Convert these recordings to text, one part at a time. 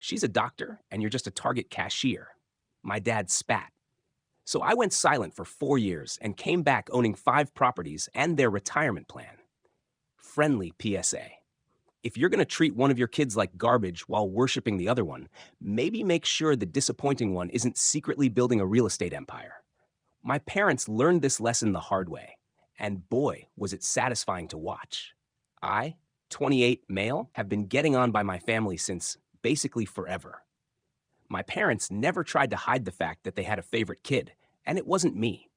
She's a doctor, and you're just a Target cashier. My dad spat. So I went silent for 4 years and came back owning 5 properties and their retirement plan. Friendly PSA. If you're going to treat one of your kids like garbage while worshiping the other one, maybe make sure the disappointing one isn't secretly building a real estate empire. My parents learned this lesson the hard way, and boy, was it satisfying to watch. I, 28 male, have been getting on by my family since basically forever. My parents never tried to hide the fact that they had a favorite kid, and it wasn't me.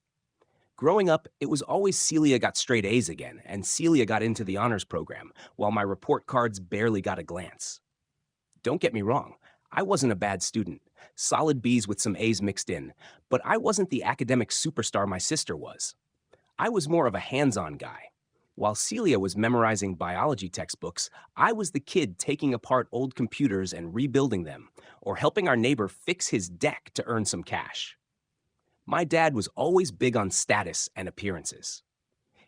Growing up, it was always Celia got straight A's again, and Celia got into the honors program, while my report cards barely got a glance. Don't get me wrong, I wasn't a bad student, solid B's with some A's mixed in, but I wasn't the academic superstar my sister was. I was more of a hands-on guy. While Celia was memorizing biology textbooks, I was the kid taking apart old computers and rebuilding them, or helping our neighbor fix his deck to earn some cash. My dad was always big on status and appearances.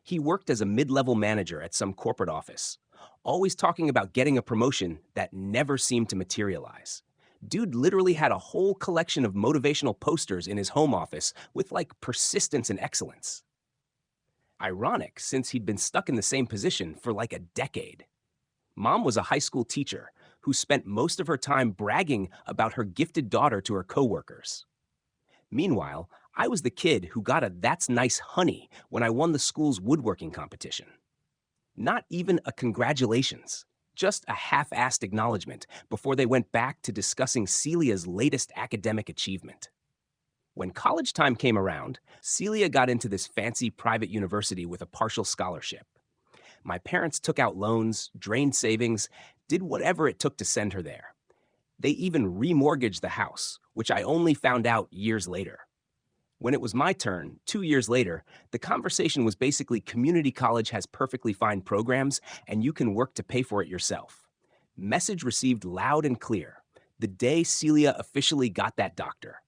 He worked as a mid-level manager at some corporate office, always talking about getting a promotion that never seemed to materialize. Dude literally had a whole collection of motivational posters in his home office with like persistence and excellence. Ironic, since he'd been stuck in the same position for like a decade. Mom was a high school teacher who spent most of her time bragging about her gifted daughter to her coworkers. Meanwhile, I was the kid who got a "That's nice, honey" when I won the school's woodworking competition. Not even a congratulations, just a half-assed acknowledgement before they went back to discussing Celia's latest academic achievement. When college time came around, Celia got into this fancy private university with a partial scholarship. My parents took out loans, drained savings, did whatever it took to send her there. They even remortgaged the house, which I only found out years later. When it was my turn, 2 years later, the conversation was basically community college has perfectly fine programs and you can work to pay for it yourself. Message received loud and clear, the day Celia officially got that doctor.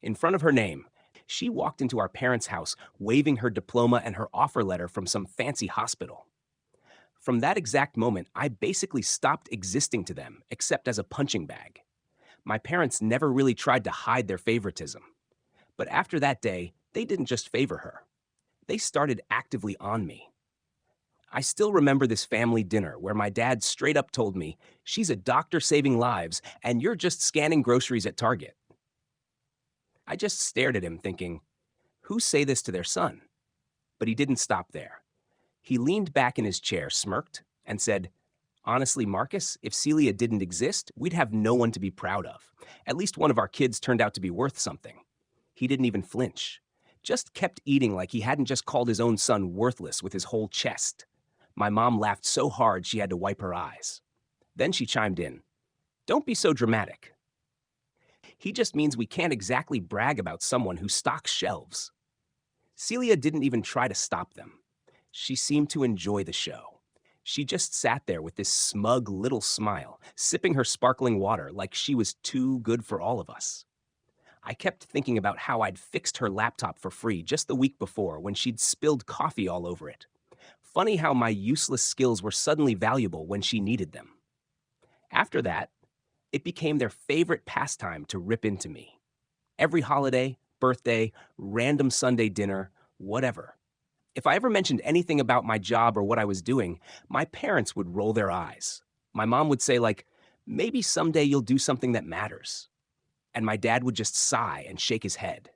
In front of her name, she walked into our parents' house waving her diploma and her offer letter from some fancy hospital. From that exact moment, I basically stopped existing to them, except as a punching bag. My parents never really tried to hide their favoritism. But after that day, they didn't just favor her. They started actively on me. I still remember this family dinner where my dad straight up told me, "She's a doctor saving lives, and you're just scanning groceries at Target." I just stared at him thinking, who say this to their son? But he didn't stop there. He leaned back in his chair, smirked, and said, "Honestly, Marcus, if Celia didn't exist, we'd have no one to be proud of. At least one of our kids turned out to be worth something." He didn't even flinch. Just kept eating like he hadn't just called his own son worthless with his whole chest. My mom laughed so hard she had to wipe her eyes. Then she chimed in, "Don't be so dramatic. He just means we can't exactly brag about someone who stocks shelves." Celia didn't even try to stop them. She seemed to enjoy the show. She just sat there with this smug little smile, sipping her sparkling water like she was too good for all of us. I kept thinking about how I'd fixed her laptop for free just the week before when she'd spilled coffee all over it. Funny how my useless skills were suddenly valuable when she needed them. After that, it became their favorite pastime to rip into me. Every holiday, birthday, random Sunday dinner, whatever. If I ever mentioned anything about my job or what I was doing, my parents would roll their eyes. My mom would say, like, "Maybe someday you'll do something that matters." And my dad would just sigh and shake his head.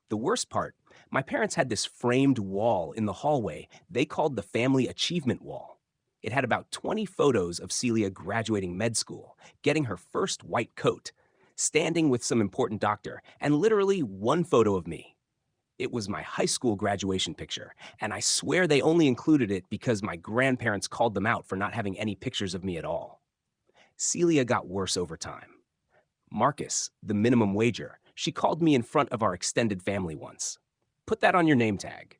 The worst part, my parents had this framed wall in the hallway they called the Family Achievement Wall. It had about 20 photos of Celia graduating med school, getting her first white coat, standing with some important doctor, and literally one photo of me. It was my high school graduation picture, and I swear they only included it because my grandparents called them out for not having any pictures of me at all. Celia got worse over time. Marcus, the minimum wager, she called me in front of our extended family once. Put that on your name tag.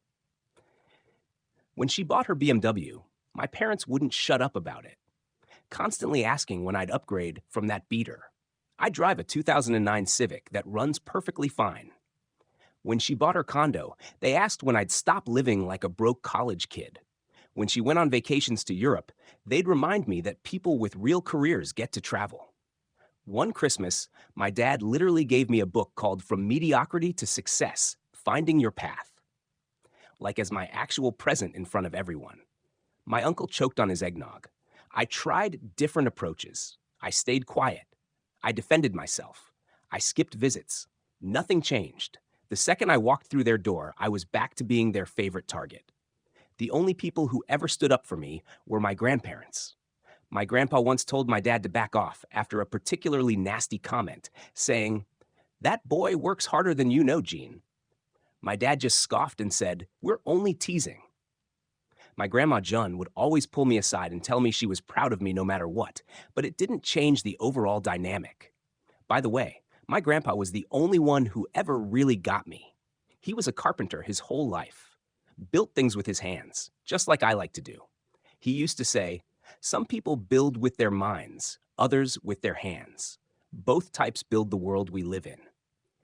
When she bought her BMW, my parents wouldn't shut up about it, constantly asking when I'd upgrade from that beater. I drive a 2009 Civic that runs perfectly fine. When she bought her condo, they asked when I'd stop living like a broke college kid. When she went on vacations to Europe, they'd remind me that people with real careers get to travel. One Christmas, my dad literally gave me a book called From Mediocrity to Success: Finding Your Path, like as my actual present in front of everyone. My uncle choked on his eggnog. I tried different approaches. I stayed quiet. I defended myself. I skipped visits. Nothing changed. The second I walked through their door, I was back to being their favorite target. The only people who ever stood up for me were my grandparents. My grandpa once told my dad to back off after a particularly nasty comment, saying, "That boy works harder than you know, Gene." My dad just scoffed and said, "We're only teasing." My grandma Jun would always pull me aside and tell me she was proud of me no matter what, but it didn't change the overall dynamic. By the way, my grandpa was the only one who ever really got me. He was a carpenter his whole life, built things with his hands, just like I like to do. He used to say, "Some people build with their minds, others with their hands. Both types build the world we live in."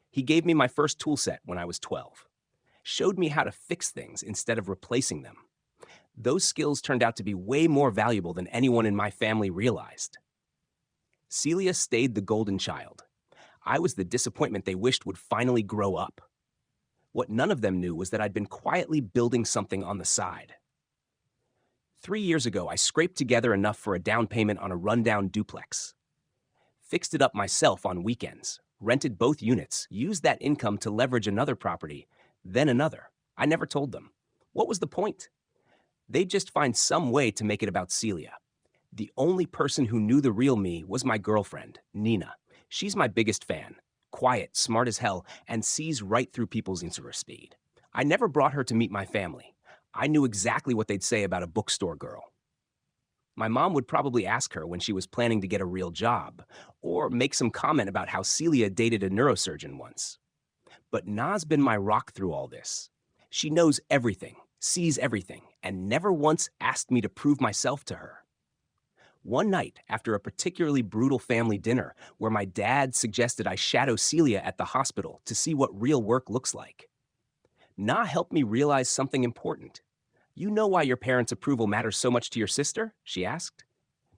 He gave me my first tool set when I was 12, showed me how to fix things instead of replacing them. Those skills turned out to be way more valuable than anyone in my family realized. Celia stayed the golden child. I was the disappointment they wished would finally grow up. What none of them knew was that I'd been quietly building something on the side. 3 years ago, I scraped together enough for a down payment on a rundown duplex. Fixed it up myself on weekends, rented both units, used that income to leverage another property, then another. I never told them. What was the point? They'd just find some way to make it about Celia. The only person who knew the real me was my girlfriend, Nina. She's my biggest fan. Quiet, smart as hell, and sees right through people's insular speed. I never brought her to meet my family. I knew exactly what they'd say about a bookstore girl. My mom would probably ask her when she was planning to get a real job, or make some comment about how Celia dated a neurosurgeon once. But Na's been my rock through all this. She knows everything, sees everything, and never once asked me to prove myself to her. One night, after a particularly brutal family dinner, where my dad suggested I shadow Celia at the hospital to see what real work looks like, Na helped me realize something important. "You know why your parents' approval matters so much to your sister?" she asked.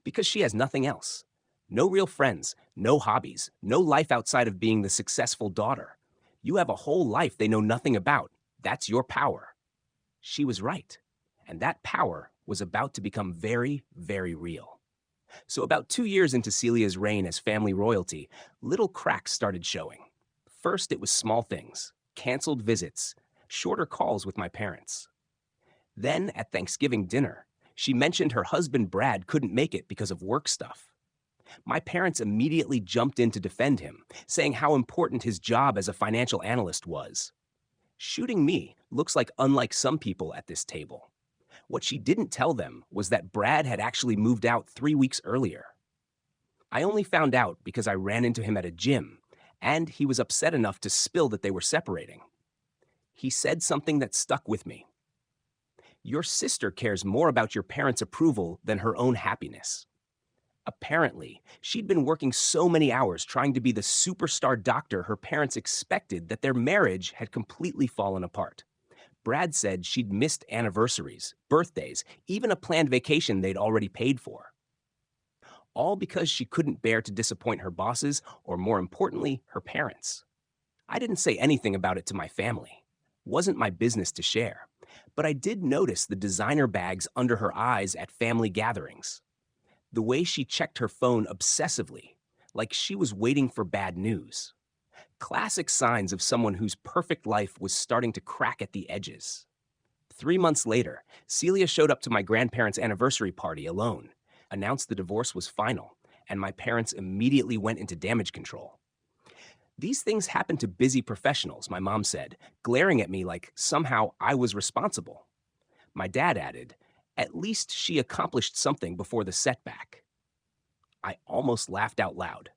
"Because she has nothing else. No real friends, no hobbies, no life outside of being the successful daughter. You have a whole life they know nothing about. That's your power." She was right. And that power was about to become very, very real. So about 2 years into Celia's reign as family royalty, little cracks started showing. First, it was small things, canceled visits, shorter calls with my parents. Then, at Thanksgiving dinner, she mentioned her husband Brad couldn't make it because of work stuff. My parents immediately jumped in to defend him, saying how important his job as a financial analyst was. Shooting me looks like unlike some people at this table. What she didn't tell them was that Brad had actually moved out 3 weeks earlier. I only found out because I ran into him at a gym, and he was upset enough to spill that they were separating. He said something that stuck with me. "Your sister cares more about your parents' approval than her own happiness." Apparently, she'd been working so many hours trying to be the superstar doctor her parents expected that their marriage had completely fallen apart. Brad said she'd missed anniversaries, birthdays, even a planned vacation they'd already paid for. All because she couldn't bear to disappoint her bosses, or more importantly, her parents. I didn't say anything about it to my family. Wasn't my business to share. But I did notice the designer bags under her eyes at family gatherings. The way she checked her phone obsessively, like she was waiting for bad news. Classic signs of someone whose perfect life was starting to crack at the edges. 3 months later, Celia showed up to my grandparents' anniversary party alone, announced the divorce was final, and my parents immediately went into damage control. "These things happen to busy professionals," my mom said, glaring at me like somehow I was responsible. My dad added, "At least she accomplished something before the setback." I almost laughed out loud.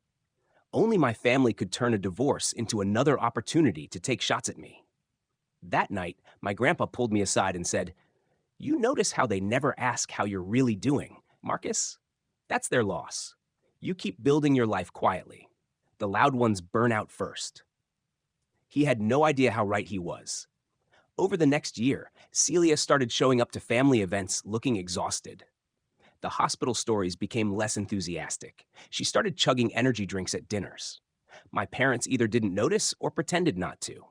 Only my family could turn a divorce into another opportunity to take shots at me. That night, my grandpa pulled me aside and said, "You notice how they never ask how you're really doing, Marcus? That's their loss. You keep building your life quietly. The loud ones burn out first." He had no idea how right he was. Over the next year, Celia started showing up to family events looking exhausted. The hospital stories became less enthusiastic. She started chugging energy drinks at dinners. My parents either didn't notice or pretended not to.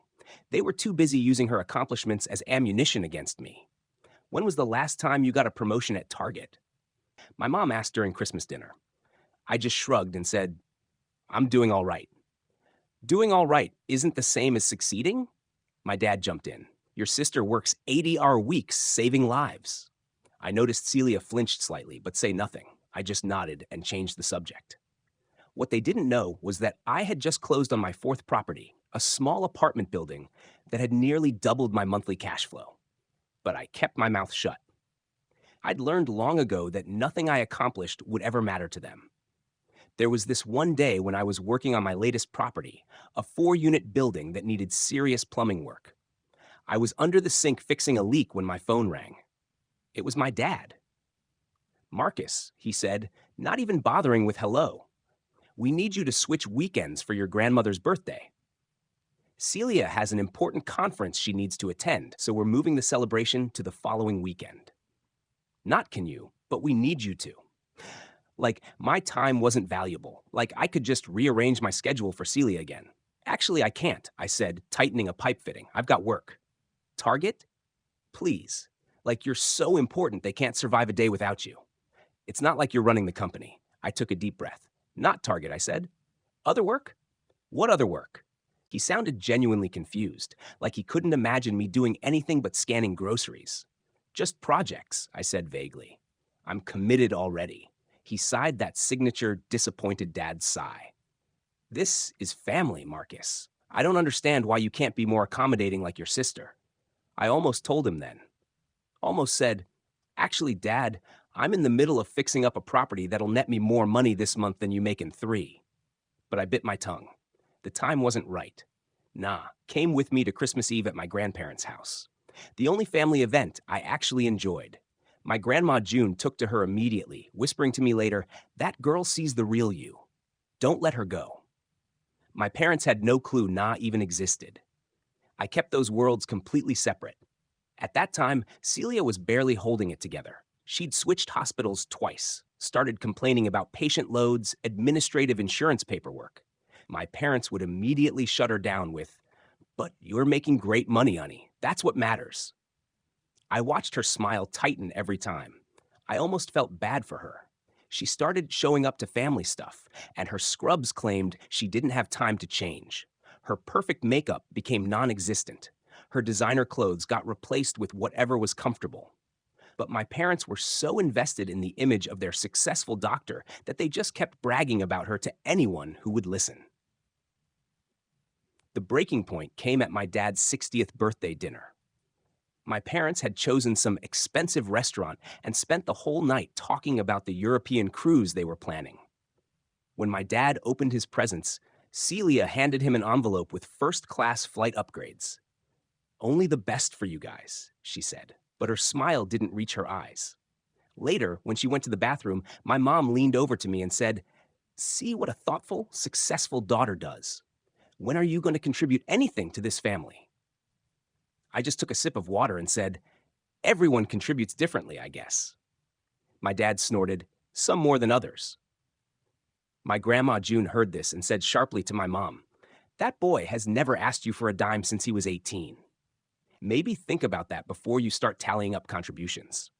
They were too busy using her accomplishments as ammunition against me. When was the last time you got a promotion at Target? My mom asked during Christmas dinner. I just shrugged and said, I'm doing all right. Doing all right isn't the same as succeeding? My dad jumped in. Your sister works 80-hour weeks saving lives. I noticed Celia flinched slightly, but say nothing. I just nodded and changed the subject. What they didn't know was that I had just closed on my fourth property, a small apartment building that had nearly doubled my monthly cash flow. But I kept my mouth shut. I'd learned long ago that nothing I accomplished would ever matter to them. There was this one day when I was working on my latest property, a 4-unit building that needed serious plumbing work. I was under the sink fixing a leak when my phone rang. It was my dad. Marcus, he said, not even bothering with hello. We need you to switch weekends for your grandmother's birthday. Celia has an important conference she needs to attend, so we're moving the celebration to the following weekend. Not can you, but we need you to. Like, my time wasn't valuable. Like, I could just rearrange my schedule for Celia again. Actually, I can't, I said, tightening a pipe fitting. I've got work. Target? Please. Like, you're so important they can't survive a day without you. It's not like you're running the company. I took a deep breath. Not Target, I said. Other work? What other work? He sounded genuinely confused, like he couldn't imagine me doing anything but scanning groceries. Just projects, I said vaguely. I'm committed already. He sighed that signature disappointed dad sigh. This is family, Marcus. I don't understand why you can't be more accommodating like your sister. I almost told him then. Almost said, actually, Dad, I'm in the middle of fixing up a property that'll net me more money this month than you make in 3. But I bit my tongue. The time wasn't right. Nah, came with me to Christmas Eve at my grandparents' house. The only family event I actually enjoyed. My grandma June took to her immediately, whispering to me later, that girl sees the real you. Don't let her go. My parents had no clue Na even existed. I kept those worlds completely separate. At that time, Celia was barely holding it together. She'd switched hospitals twice, started complaining about patient loads, administrative insurance paperwork. My parents would immediately shut her down with, but you're making great money, honey. That's what matters. I watched her smile tighten every time. I almost felt bad for her. She started showing up to family stuff, and her scrubs claimed she didn't have time to change. Her perfect makeup became non-existent. Her designer clothes got replaced with whatever was comfortable. But my parents were so invested in the image of their successful doctor that they just kept bragging about her to anyone who would listen. The breaking point came at my dad's 60th birthday dinner. My parents had chosen some expensive restaurant and spent the whole night talking about the European cruise they were planning. When my dad opened his presents, Celia handed him an envelope with first-class flight upgrades. Only the best for you guys, she said, but her smile didn't reach her eyes. Later, when she went to the bathroom, my mom leaned over to me and said, see what a thoughtful, successful daughter does. When are you going to contribute anything to this family? I just took a sip of water and said, everyone contributes differently, I guess. My dad snorted, some more than others. My grandma June heard this and said sharply to my mom, that boy has never asked you for a dime since he was 18. Maybe think about that before you start tallying up contributions.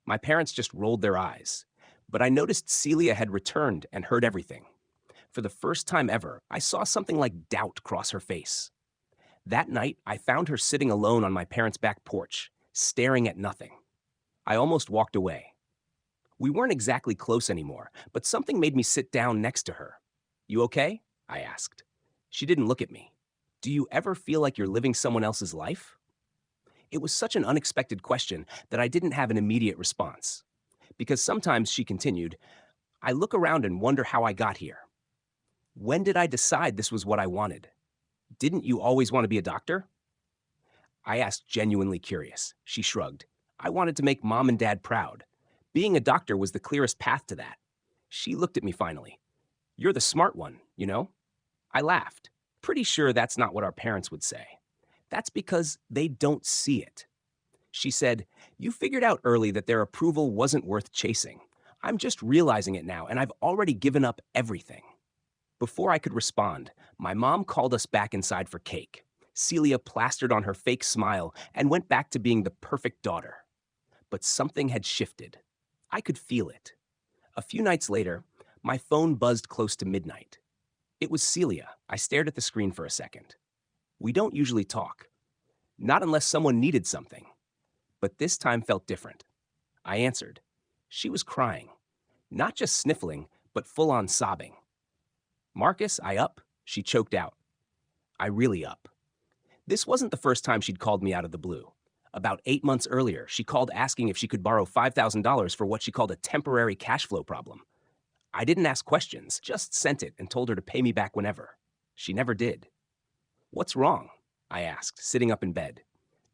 My parents just rolled their eyes, but I noticed Celia had returned and heard everything. For the first time ever, I saw something like doubt cross her face. That night, I found her sitting alone on my parents' back porch, staring at nothing. I almost walked away. We weren't exactly close anymore, but something made me sit down next to her. You okay? I asked. She didn't look at me. Do you ever feel like you're living someone else's life? It was such an unexpected question that I didn't have an immediate response. Because sometimes, she continued, I look around and wonder how I got here. When did I decide this was what I wanted? Didn't you always want to be a doctor? I asked, genuinely curious. She shrugged. I wanted to make Mom and Dad proud. Being a doctor was the clearest path to that. She looked at me finally. You're the smart one, you know? I laughed. Pretty sure that's not what our parents would say. That's because they don't see it. She said, "You figured out early that their approval wasn't worth chasing. I'm just realizing it now, and I've already given up everything." Before I could respond, my mom called us back inside for cake. Celia plastered on her fake smile and went back to being the perfect daughter. But something had shifted. I could feel it. A few nights later, my phone buzzed close to midnight. It was Celia. I stared at the screen for a second. We don't usually talk, not unless someone needed something. But this time felt different. I answered. She was crying. Not just sniffling, but full-on sobbing. "Marcus, I up?" She choked out. "I really up." This wasn't the first time she'd called me out of the blue. About 8 months earlier, she called asking if she could borrow $5,000 for what she called a temporary cash flow problem. I didn't ask questions, just sent it and told her to pay me back whenever. She never did. "What's wrong?" I asked, sitting up in bed.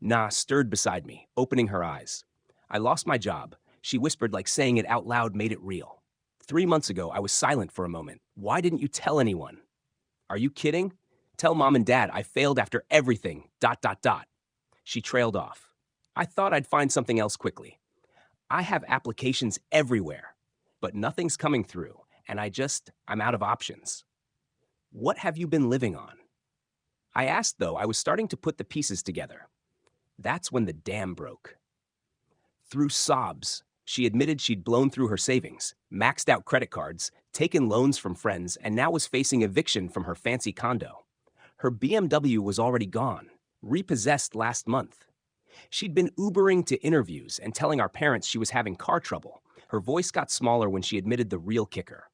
Na stirred beside me, opening her eyes. "I lost my job." She whispered like saying it out loud made it real. 3 months ago, I was silent for a moment. "Why didn't you tell anyone?" "Are you kidding? Tell mom and dad I failed after everything, ... She trailed off. I thought I'd find something else quickly. "I have applications everywhere, but nothing's coming through, and I'm out of options." "What have you been living on?" I asked, though I was starting to put the pieces together. That's when the dam broke. Through sobs, she admitted she'd blown through her savings, maxed out credit cards, taken loans from friends, and now was facing eviction from her fancy condo. Her BMW was already gone, repossessed last month. She'd been Ubering to interviews and telling our parents she was having car trouble. Her voice got smaller when she admitted the real kicker.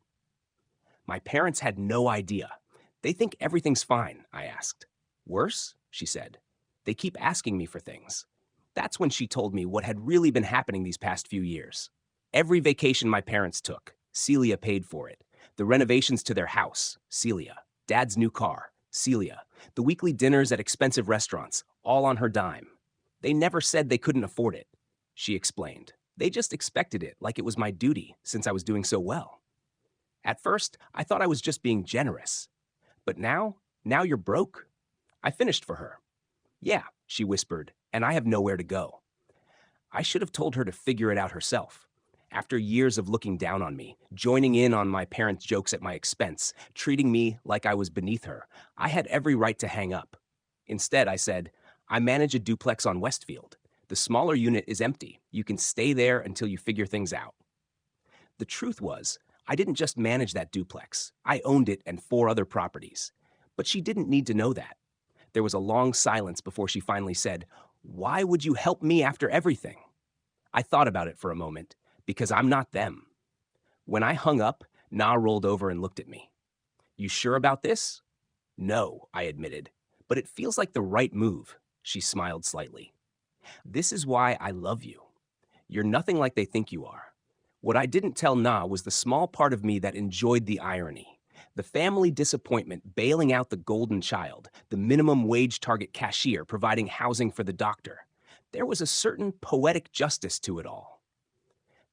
"My parents had no idea. They think everything's fine," I asked. "Worse?" she said. "They keep asking me for things." That's when she told me what had really been happening these past few years. Every vacation my parents took, Celia paid for it. The renovations to their house, Celia. Dad's new car, Celia. The weekly dinners at expensive restaurants, all on her dime. They never said they couldn't afford it, she explained. They just expected it like it was my duty since I was doing so well. At first, I thought I was just being generous. But now you're broke? I finished for her. "Yeah," she whispered, "and I have nowhere to go." I should have told her to figure it out herself. After years of looking down on me, joining in on my parents' jokes at my expense, treating me like I was beneath her, I had every right to hang up. Instead, I said, "I manage a duplex on Westfield. The smaller unit is empty. You can stay there until you figure things out." The truth was, I didn't just manage that duplex. I owned it and 4 other properties. But she didn't need to know that. There was a long silence before she finally said, "Why would you help me after everything?" I thought about it for a moment, because I'm not them. When I hung up, Na rolled over and looked at me. "You sure about this?" "No," I admitted, "but it feels like the right move." She smiled slightly. "This is why I love you. You're nothing like they think you are." What I didn't tell Na was the small part of me that enjoyed the irony. The family disappointment bailing out the golden child, the minimum wage target cashier providing housing for the doctor. There was a certain poetic justice to it all.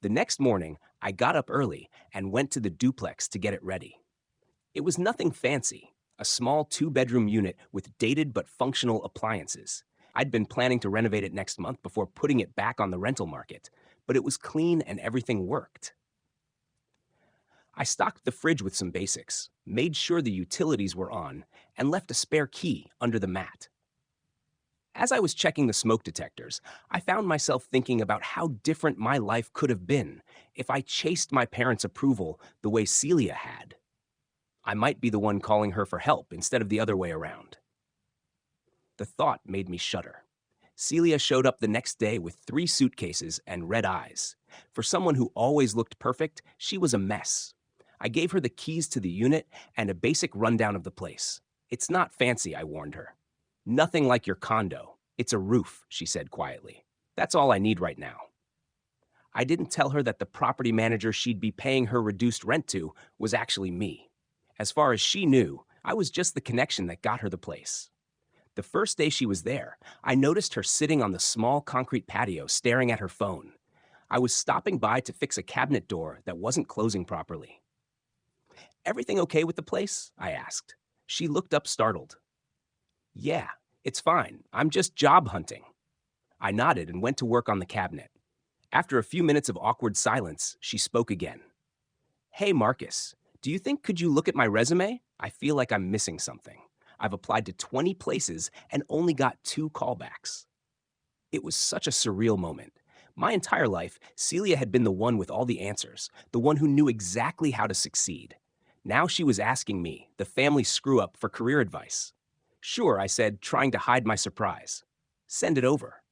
The next morning, I got up early and went to the duplex to get it ready. It was nothing fancy, a small 2-bedroom unit with dated but functional appliances. I'd been planning to renovate it next month before putting it back on the rental market, but it was clean and everything worked. I stocked the fridge with some basics, made sure the utilities were on, and left a spare key under the mat. As I was checking the smoke detectors, I found myself thinking about how different my life could have been if I chased my parents' approval the way Celia had. I might be the one calling her for help instead of the other way around. The thought made me shudder. Celia showed up the next day with 3 suitcases and red eyes. For someone who always looked perfect, she was a mess. I gave her the keys to the unit and a basic rundown of the place. "It's not fancy," I warned her. "Nothing like your condo. It's a roof," she said quietly. "That's all I need right now." I didn't tell her that the property manager she'd be paying her reduced rent to was actually me. As far as she knew, I was just the connection that got her the place. The first day she was there, I noticed her sitting on the small concrete patio staring at her phone. I was stopping by to fix a cabinet door that wasn't closing properly. "Everything okay with the place?" I asked. She looked up startled. "Yeah, it's fine. I'm just job hunting." I nodded and went to work on the cabinet. After a few minutes of awkward silence, she spoke again. Hey, Marcus, do you think could you look at my resume? I feel like I'm missing something. I've applied to 20 places and only got 2 callbacks. It was such a surreal moment. My entire life, Celia had been the one with all the answers, the one who knew exactly how to succeed. Now she was asking me, the family screw up, for career advice. Sure, I said, trying to hide my surprise. Send it over.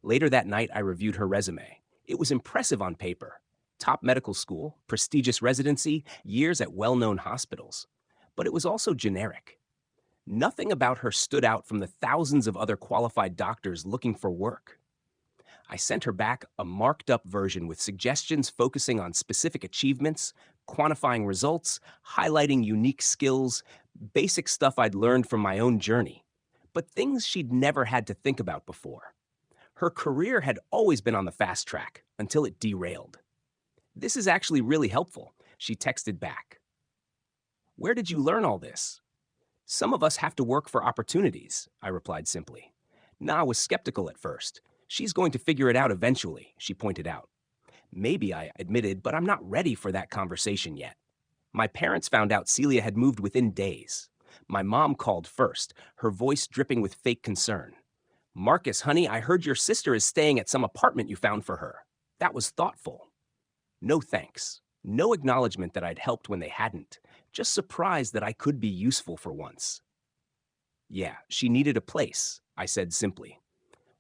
Later that night, I reviewed her resume. It was impressive on paper. Top medical school, prestigious residency, years at well-known hospitals. But it was also generic. Nothing about her stood out from the thousands of other qualified doctors looking for work. I sent her back a marked-up version with suggestions focusing on specific achievements, quantifying results, highlighting unique skills, basic stuff I'd learned from my own journey, but things she'd never had to think about before. Her career had always been on the fast track until it derailed. This is actually really helpful, she texted back. Where did you learn all this? Some of us have to work for opportunities, I replied simply. Na was skeptical at first. She's going to figure it out eventually, she pointed out. Maybe, I admitted, but I'm not ready for that conversation yet. My parents found out Celia had moved within days. My mom called first, her voice dripping with fake concern. Marcus, honey, I heard your sister is staying at some apartment you found for her. That was thoughtful. No thanks. No acknowledgement that I'd helped when they hadn't. Just surprised that I could be useful for once. Yeah, she needed a place, I said simply.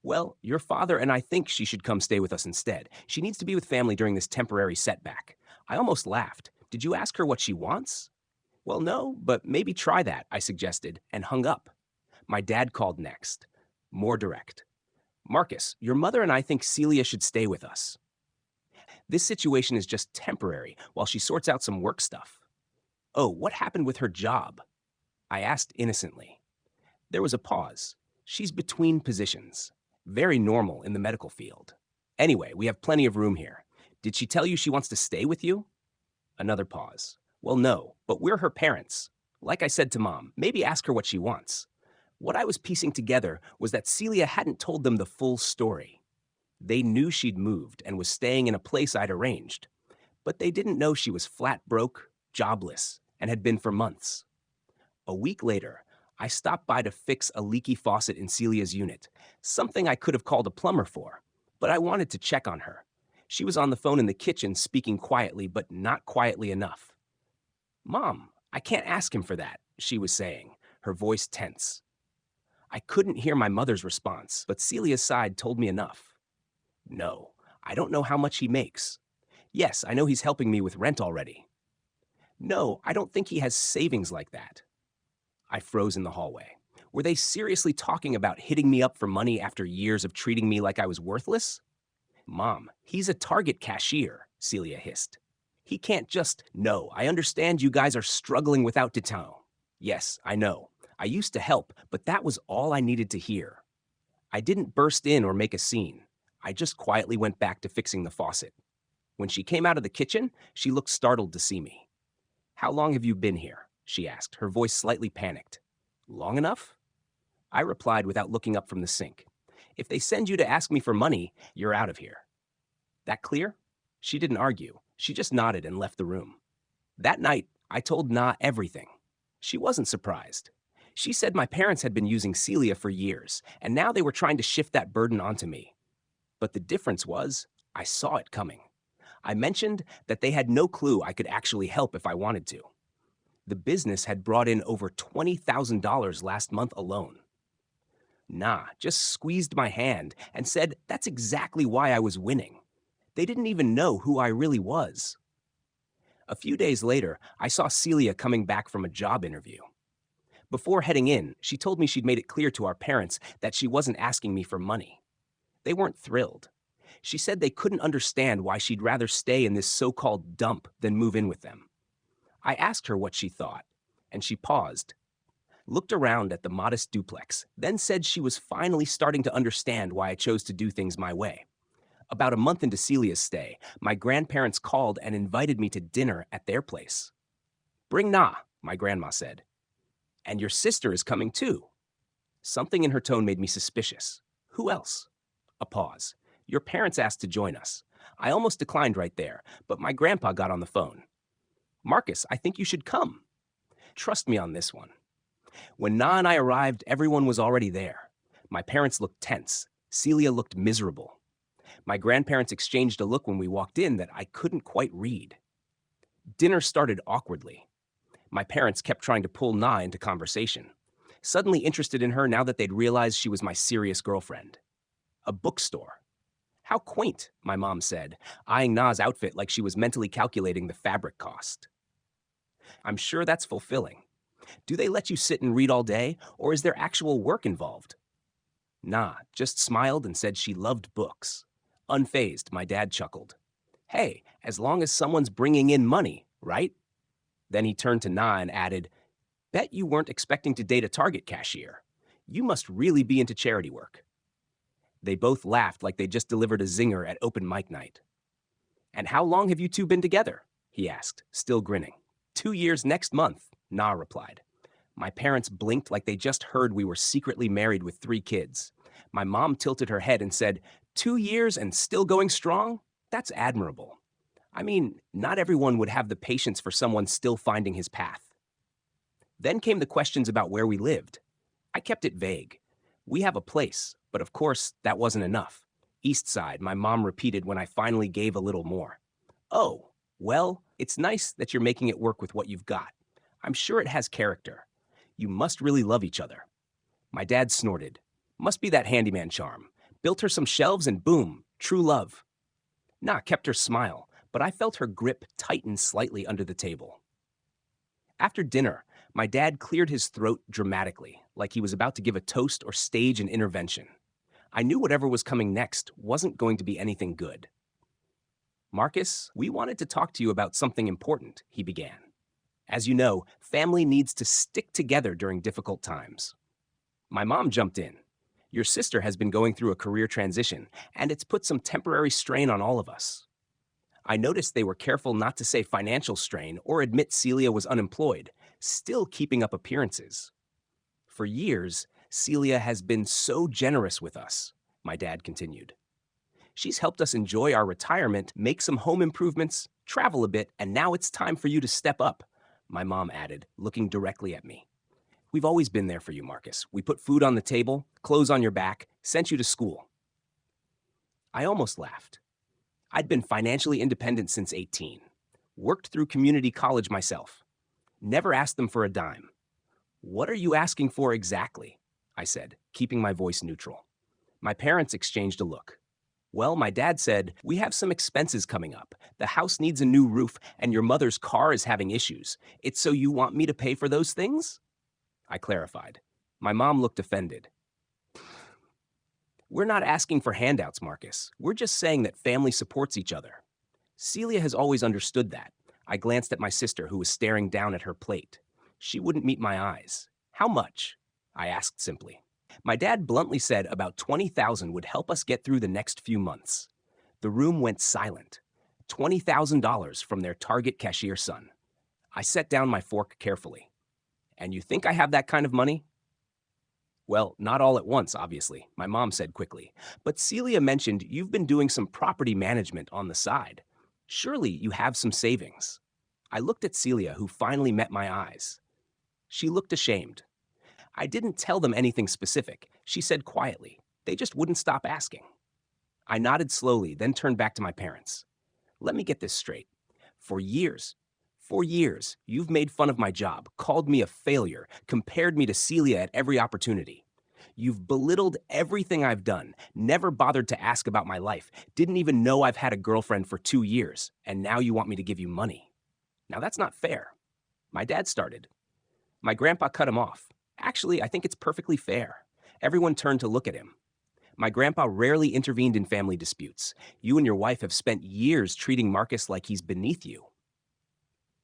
Well, your father and I think she should come stay with us instead. She needs to be with family during this temporary setback. I almost laughed. Did you ask her what she wants? Well, no, but maybe try that, I suggested, and hung up. My dad called next. More direct. Marcus, your mother and I think Celia should stay with us. This situation is just temporary while she sorts out some work stuff. Oh, what happened with her job? I asked innocently. There was a pause. She's between positions. Very normal in the medical field. Anyway, we have plenty of room here. Did she tell you she wants to stay with you? Another pause. Well, no, but we're her parents. Like I said to Mom, maybe ask her what she wants. What I was piecing together was that Celia hadn't told them the full story. They knew she'd moved and was staying in a place I'd arranged, but they didn't know she was flat broke, jobless, and had been for months. A week later, I stopped by to fix a leaky faucet in Celia's unit, something I could have called a plumber for, but I wanted to check on her. She was on the phone in the kitchen speaking quietly, but not quietly enough. Mom, I can't ask him for that, she was saying, her voice tense. I couldn't hear my mother's response, but Celia's side told me enough. No, I don't know how much he makes. Yes, I know he's helping me with rent already. No, I don't think he has savings like that. I froze in the hallway. Were they seriously talking about hitting me up for money after years of treating me like I was worthless? Mom, he's a Target cashier, Celia hissed. He can't just... No, I understand you guys are struggling without Ditto. Yes, I know. I used to help, but that was all I needed to hear. I didn't burst in or make a scene. I just quietly went back to fixing the faucet. When she came out of the kitchen, she looked startled to see me. How long have you been here? She asked, her voice slightly panicked. Long enough? I replied without looking up from the sink. If they send you to ask me for money, you're out of here. That clear? She didn't argue. She just nodded and left the room. That night, I told Na everything. She wasn't surprised. She said my parents had been using Celia for years, and now they were trying to shift that burden onto me. But the difference was, I saw it coming. I mentioned that they had no clue I could actually help if I wanted to. The business had brought in over $20,000 last month alone. Na just squeezed my hand and said that's exactly why I was winning. They didn't even know who I really was. A few days later, I saw Celia coming back from a job interview. Before heading in, she told me she'd made it clear to our parents that she wasn't asking me for money. They weren't thrilled. She said they couldn't understand why she'd rather stay in this so-called dump than move in with them. I asked her what she thought, and she paused, looked around at the modest duplex, then said she was finally starting to understand why I chose to do things my way. About a month into Celia's stay, my grandparents called and invited me to dinner at their place. Bring Na, my grandma said. And your sister is coming too. Something in her tone made me suspicious. Who else? A pause. Your parents asked to join us. I almost declined right there, but my grandpa got on the phone. Marcus, I think you should come. Trust me on this one. When Na and I arrived, everyone was already there. My parents looked tense. Celia looked miserable. My grandparents exchanged a look when we walked in that I couldn't quite read. Dinner started awkwardly. My parents kept trying to pull Na into conversation, suddenly interested in her now that they'd realized she was my serious girlfriend. A bookstore. How quaint, my mom said, eyeing Na's outfit like she was mentally calculating the fabric cost. I'm sure that's fulfilling. Do they let you sit and read all day, or is there actual work involved? Na just smiled and said she loved books. Unfazed, my dad chuckled. Hey, as long as someone's bringing in money, right? Then he turned to Na and added, Bet you weren't expecting to date a Target cashier. You must really be into charity work. They both laughed like they just delivered a zinger at open mic night. And how long have you two been together? He asked, still grinning. 2 years next month, Na replied. My parents blinked like they just heard we were secretly married with 3 kids. My mom tilted her head and said, 2 years and still going strong? That's admirable. I mean, not everyone would have the patience for someone still finding his path. Then came the questions about where we lived. I kept it vague. We have a place, but of course, that wasn't enough. East Side, my mom repeated when I finally gave a little more. Oh, well, it's nice that you're making it work with what you've got. I'm sure it has character. You must really love each other. My dad snorted. Must be that handyman charm. Built her some shelves and boom, true love. Na kept her smile, but I felt her grip tighten slightly under the table. After dinner, my dad cleared his throat dramatically, like he was about to give a toast or stage an intervention. I knew whatever was coming next wasn't going to be anything good. Marcus, we wanted to talk to you about something important, he began. As you know, family needs to stick together during difficult times. My mom jumped in. Your sister has been going through a career transition, and it's put some temporary strain on all of us. I noticed they were careful not to say financial strain or admit Celia was unemployed, still keeping up appearances. For years, Celia has been so generous with us, my dad continued. She's helped us enjoy our retirement, make some home improvements, travel a bit, and now it's time for you to step up, my mom added, looking directly at me. We've always been there for you, Marcus. We put food on the table, clothes on your back, sent you to school. I almost laughed. I'd been financially independent since 18. Worked through community college myself. Never asked them for a dime. What are you asking for exactly? I said, keeping my voice neutral. My parents exchanged a look. Well, my dad said, we have some expenses coming up. The house needs a new roof, and your mother's car is having issues. It's so you want me to pay for those things? I clarified. My mom looked offended. We're not asking for handouts, Marcus. We're just saying that family supports each other. Celia has always understood that. I glanced at my sister, who was staring down at her plate. She wouldn't meet my eyes. How much? I asked simply. My dad bluntly said about $20,000 would help us get through the next few months. The room went silent. $20,000 from their Target cashier son. I set down my fork carefully. And you think I have that kind of money? Well, not all at once, obviously, my mom said quickly. But Celia mentioned you've been doing some property management on the side. Surely you have some savings. I looked at Celia, who finally met my eyes. She looked ashamed. I didn't tell them anything specific, she said quietly. They just wouldn't stop asking. I nodded slowly, then turned back to my parents. Let me get this straight. For years, you've made fun of my job, called me a failure, compared me to Celia at every opportunity. You've belittled everything I've done, never bothered to ask about my life, didn't even know I've had a girlfriend for 2 years, and now you want me to give you money. Now that's not fair. My dad started. My grandpa cut him off. Actually, I think it's perfectly fair. Everyone turned to look at him. My grandpa rarely intervened in family disputes. You and your wife have spent years treating Marcus like he's beneath you.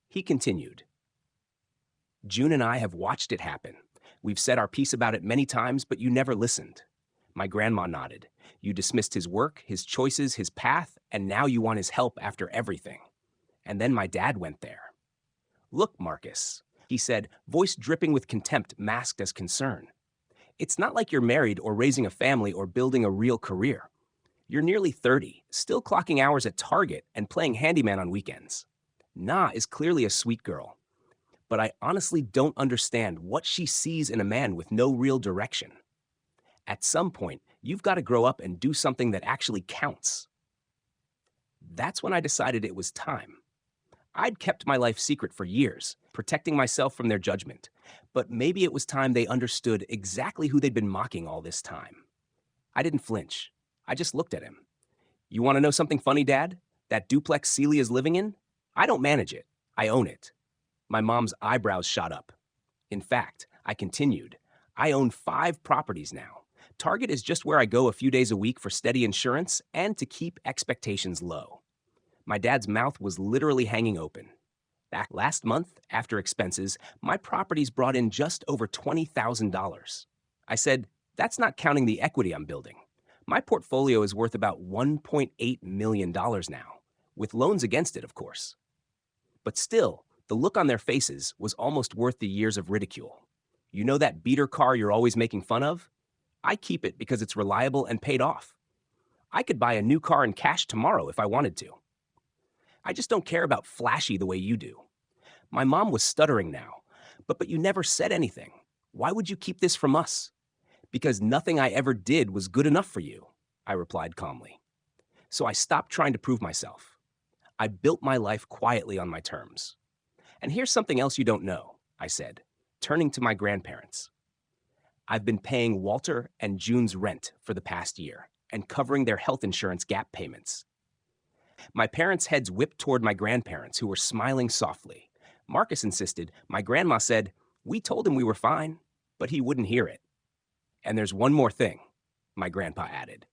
He continued. June and I have watched it happen. We've said our piece about it many times, but you never listened. My grandma nodded. You dismissed his work, his choices, his path, and now you want his help after everything. And then my dad went there. Look, Marcus, he said, voice dripping with contempt masked as concern. It's not like you're married or raising a family or building a real career. You're nearly 30, still clocking hours at Target and playing handyman on weekends. Na is clearly a sweet girl, but I honestly don't understand what she sees in a man with no real direction. At some point, you've got to grow up and do something that actually counts. That's when I decided it was time. I'd kept my life secret for years, protecting myself from their judgment, but maybe it was time they understood exactly who they'd been mocking all this time. I didn't flinch. I just looked at him. You want to know something funny, Dad? That duplex Celia's living in? I don't manage it. I own it. My mom's eyebrows shot up. In fact, I continued, I own 5 properties now. Target is just where I go a few days a week for steady insurance and to keep expectations low. My dad's mouth was literally hanging open. Back last month, after expenses, my properties brought in just over $20,000. I said, that's not counting the equity I'm building. My portfolio is worth about $1.8 million now, with loans against it, of course. But still, the look on their faces was almost worth the years of ridicule. You know that beater car you're always making fun of? I keep it because it's reliable and paid off. I could buy a new car in cash tomorrow if I wanted to. I just don't care about flashy the way you do. My mom was stuttering now. But you never said anything. Why would you keep this from us? Because nothing I ever did was good enough for you, I replied calmly. So I stopped trying to prove myself. I built my life quietly on my terms. And here's something else you don't know, I said, turning to my grandparents. I've been paying Walter and June's rent for the past year and covering their health insurance gap payments. My parents' heads whipped toward my grandparents, who were smiling softly. Marcus insisted. My grandma said, we told him we were fine, but he wouldn't hear it. And there's one more thing, my grandpa added.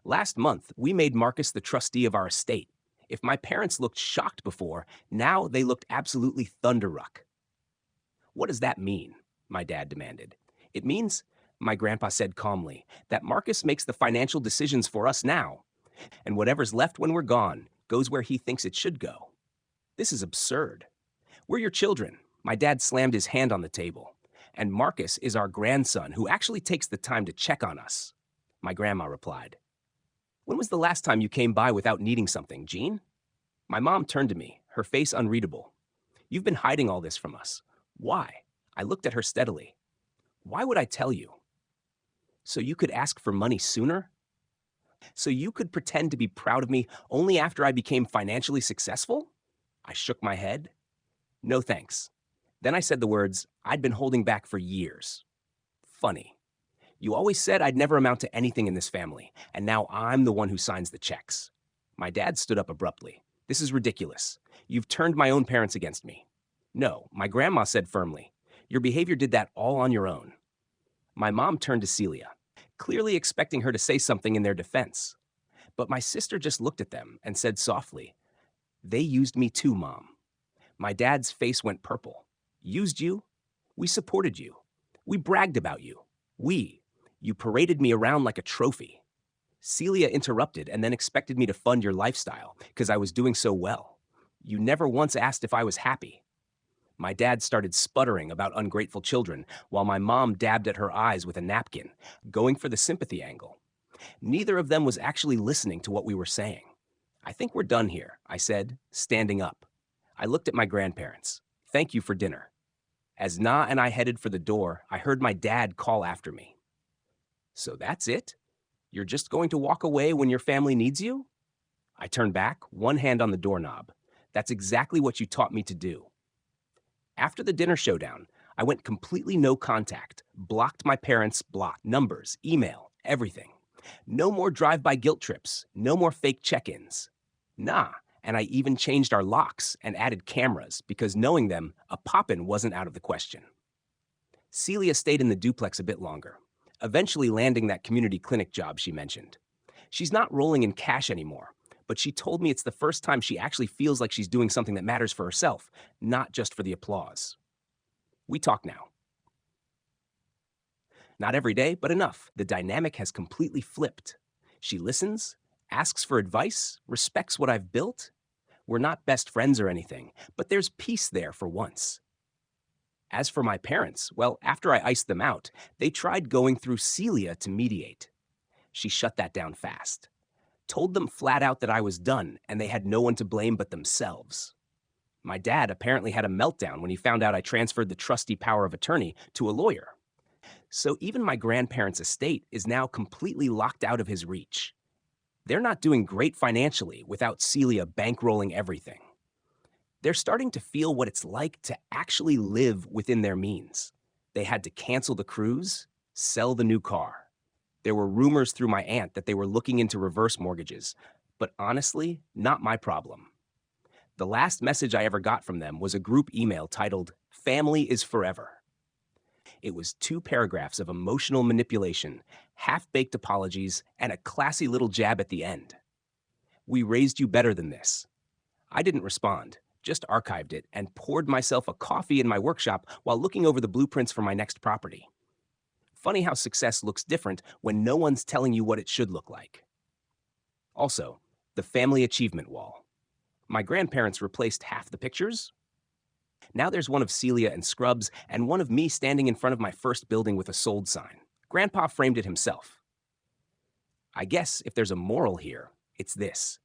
Last month, we made Marcus the trustee of our estate. If my parents looked shocked before, now they looked absolutely thunderstruck. What does that mean? My dad demanded. It means, my grandpa said calmly, that Marcus makes the financial decisions for us now, and whatever's left when we're gone goes where he thinks it should go. This is absurd. We're your children. My dad slammed his hand on the table. And Marcus is our grandson who actually takes the time to check on us, my grandma replied. When was the last time you came by without needing something, Jean? My mom turned to me, her face unreadable. You've been hiding all this from us. Why? I looked at her steadily. Why would I tell you? So you could ask for money sooner? So you could pretend to be proud of me only after I became financially successful? I shook my head. No thanks. Then I said the words I'd been holding back for years. Funny. You always said I'd never amount to anything in this family, and now I'm the one who signs the checks. My dad stood up abruptly. This is ridiculous. You've turned my own parents against me. No, my grandma said firmly. Your behavior did that all on your own. My mom turned to Celia, clearly expecting her to say something in their defense. But my sister just looked at them and said softly, They used me too, Mom. My dad's face went purple. Used you? We supported you. We bragged about you. You paraded me around like a trophy. Celia interrupted and then expected me to fund your lifestyle because I was doing so well. You never once asked if I was happy. My dad started sputtering about ungrateful children while my mom dabbed at her eyes with a napkin, going for the sympathy angle. Neither of them was actually listening to what we were saying. I think we're done here, I said, standing up. I looked at my grandparents. Thank you for dinner. As Na and I headed for the door, I heard my dad call after me. So that's it? You're just going to walk away when your family needs you? I turned back, one hand on the doorknob. That's exactly what you taught me to do. After the dinner showdown, I went completely no contact, blocked my parents, blocked numbers, email, everything. No more drive-by guilt trips, no more fake check-ins. Nah, and I even changed our locks and added cameras because knowing them, a pop-in wasn't out of the question. Celia stayed in the duplex a bit longer, eventually landing that community clinic job she mentioned. She's not rolling in cash anymore, but she told me it's the first time she actually feels like she's doing something that matters for herself, not just for the applause. We talk now. Not every day, but enough. The dynamic has completely flipped. She listens, asks for advice, respects what I've built. We're not best friends or anything, but there's peace there for once. As for my parents, well, after I iced them out, they tried going through Celia to mediate. She shut that down fast. Told them flat out that I was done and they had no one to blame but themselves. My dad apparently had a meltdown when he found out I transferred the trustee power of attorney to a lawyer. So even my grandparents' estate is now completely locked out of his reach. They're not doing great financially without Celia bankrolling everything. They're starting to feel what it's like to actually live within their means. They had to cancel the cruise, sell the new car. There were rumors through my aunt that they were looking into reverse mortgages, but honestly, not my problem. The last message I ever got from them was a group email titled, "Family is Forever." It was 2 paragraphs of emotional manipulation, half-baked apologies, and a classy little jab at the end. "We raised you better than this." I didn't respond, just archived it and poured myself a coffee in my workshop while looking over the blueprints for my next property. Funny how success looks different when no one's telling you what it should look like. Also, the family achievement wall. My grandparents replaced half the pictures. Now there's one of Celia and Scrubs and one of me standing in front of my first building with a sold sign. Grandpa framed it himself. I guess if there's a moral here, it's this.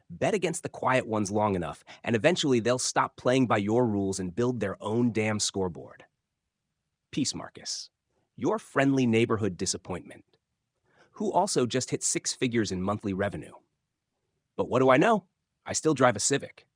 Bet against the quiet ones long enough, and eventually they'll stop playing by your rules and build their own damn scoreboard. Peace, Marcus. Your friendly neighborhood disappointment, who also just hit 6 figures in monthly revenue. But what do I know? I still drive a Civic.